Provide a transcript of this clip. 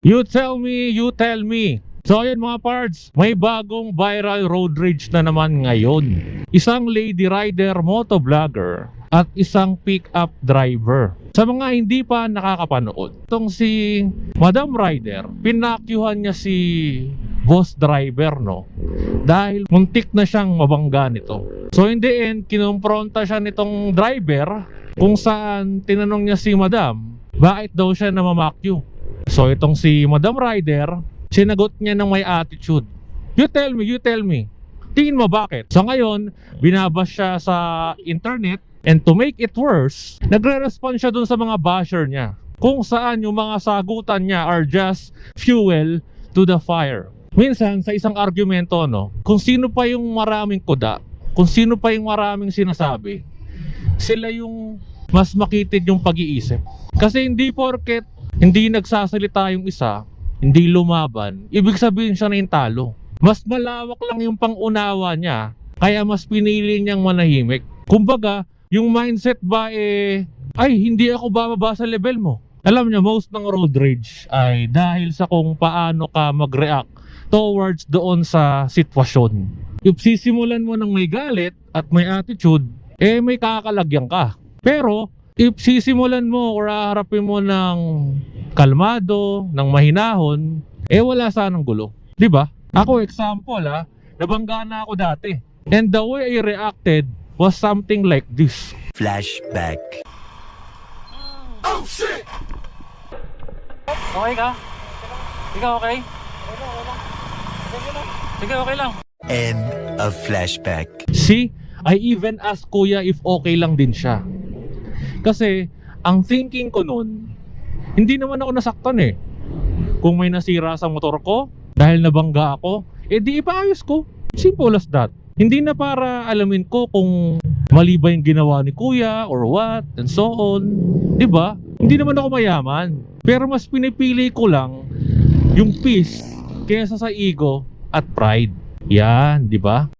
You tell me, you tell me. So ayun mga pards, may bagong viral road rage na naman ngayon. Isang lady rider motovlogger at isang pick-up driver. Sa mga hindi pa nakakapanood, itong si Madam Rider, pinakyuhan niya si boss driver, no? Dahil muntik na siyang mabangga nito. So in the end, kinompronta siya nitong driver kung saan tinanong niya si Madam, bakit daw siya namamakyu? So itong si Madam Rider, sinagot niya ng may attitude. You tell me, you tell me. Tingin mo bakit? So ngayon, binabas siya sa internet. And to make it worse, nagre-respond siya dun sa mga basher niya, kung saan yung mga sagutan niya are just fuel to the fire. Minsan sa isang argumento, no, kung sino pa yung maraming kuda, kung sino pa yung maraming sinasabi, sila yung mas makitid yung pag-iisip. Kasi hindi porket hindi nagsasalita yung isa, hindi lumaban, ibig sabihin siya na yung talo. Mas malawak lang yung pangunawa niya, kaya mas pinili niyang manahimik. Kumbaga, yung mindset ba ay hindi ako bababa sa level mo. Alam niyo, most ng road rage ay dahil sa kung paano ka mag-react towards doon sa sitwasyon. If sisimulan mo ng may galit at may attitude, may kakalagyan ka. Pero if sisimulan mo or haharapin mo ng kalmado, ng mahinahon, wala sanang gulo. Diba? Ako example nabangga na ako dati. And the way I reacted was something like this. Flashback. Oh shit! Okay ka? Ikaw okay? Sige, okay lang. End of flashback. See, I even asked kuya if okay lang din siya. Kasi, ang thinking ko nun, hindi naman ako nasaktan Kung may nasira sa motor ko, dahil nabangga ako, di ipaayos ko. Simple as that. Hindi na para alamin ko kung mali ba yung ginawa ni kuya or what, and so on. Diba? Hindi naman ako mayaman. Pero mas pinipili ko lang yung peace kaysa sa ego at pride. Yan, diba?